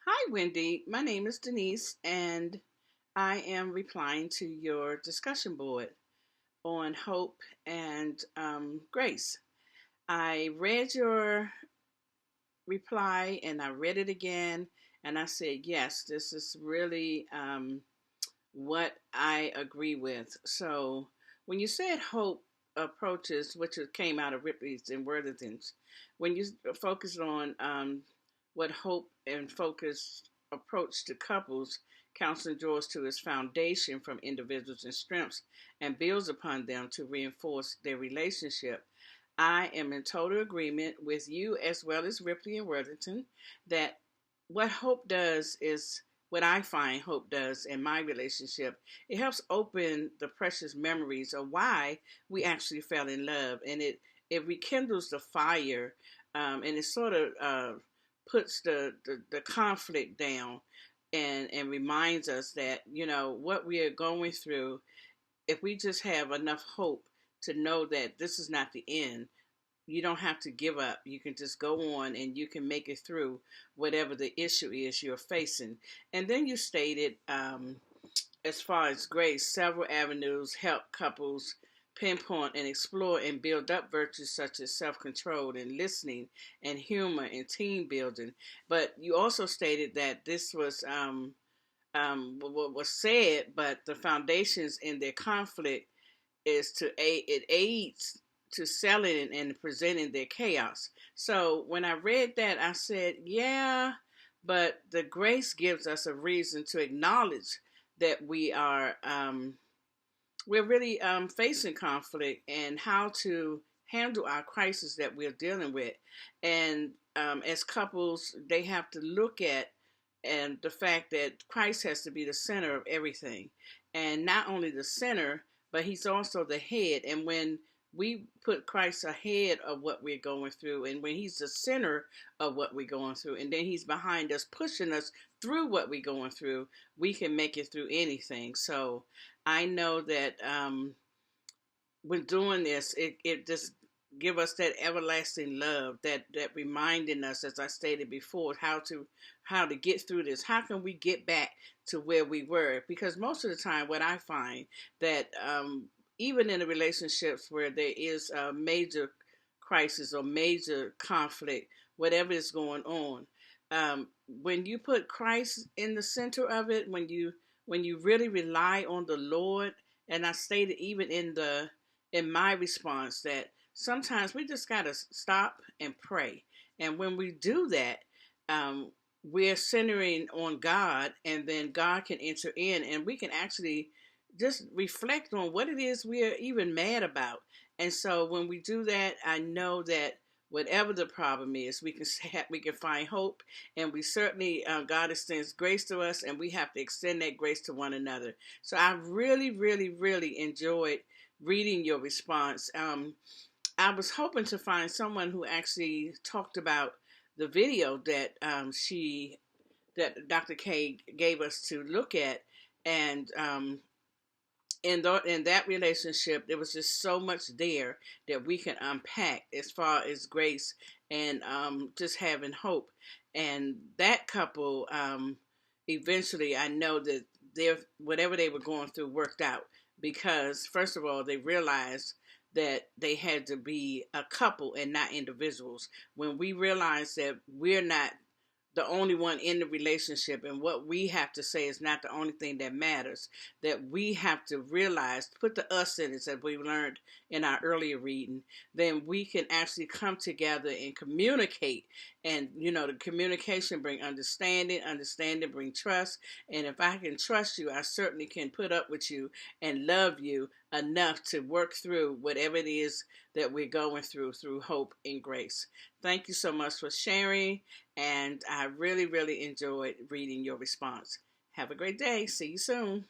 Hi, Wendy. My name is Denise, and I am replying to your discussion board on hope and grace. I read your reply and I read it again, and I said, yes, this is really what I agree with. So, when you said hope approaches, which came out of Ripley's and Worthington's, when you focused on what hope and focus approach to couples, counseling draws to its foundation from individuals and strengths and builds upon them to reinforce their relationship. I am in total agreement with you as well as Ripley and Worthington that what hope does is what I find hope does in my relationship. It helps open the precious memories of why we actually fell in love, and it rekindles the fire, and it sort of puts the conflict down, and reminds us that what we are going through. If we just have enough hope to know that this is not the end, you don't have to give up. You can just go on and you can make it through whatever the issue is you're facing. And then you stated, as far as grace, several avenues help couples pinpoint and explore and build up virtues such as self control and listening and humor and team building. But you also stated that this was what was said, but the foundations in their conflict is to aid, it aids to selling and presenting their chaos. So when I read that, I said, yeah, but the grace gives us a reason to acknowledge that we're really facing conflict and how to handle our crisis that we're dealing with. And as couples, they have to look at and the fact that Christ has to be the center of everything, and not only the center, but He's also the head. And when we put Christ ahead of what we're going through, and when He's the center of what we're going through, and then He's behind us, pushing us through what we're going through, we can make it through anything. So I know that when doing this, it just give us that everlasting love, that reminding us, as I stated before, how to get through this. How can we get back to where we were? Because most of the time, what I find that even in the relationships where there is a major crisis or major conflict, whatever is going on, when you put Christ in the center of it, when you really rely on the Lord, and I stated even in my response that sometimes we just got to stop and pray. And when we do that, we're centering on God, and then God can enter in, and we can actually just reflect on what it is we are even mad about. And so when we do that, I know that whatever the problem is, we can find hope, and we certainly God extends grace to us, and we have to extend that grace to one another. So I really, really, really enjoyed reading your response. I was hoping to find someone who actually talked about the video that that Dr. K gave us to look at, and in that relationship, there was just so much there that we can unpack as far as grace and just having hope. And that couple, eventually, I know that whatever they were going through worked out because, first of all, they realized that they had to be a couple and not individuals. When we realize that we're not the only one in the relationship, and what we have to say is not the only thing that matters, that we have to realize, put the us in it, as we learned in our earlier reading, then we can actually come together and communicate. And the communication bring understanding bring trust, and if I can trust you, I certainly can put up with you and love you enough to work through whatever it is that we're going through hope and grace. Thank you so much for sharing, and I really, really enjoyed reading your response. Have a great day. See you soon.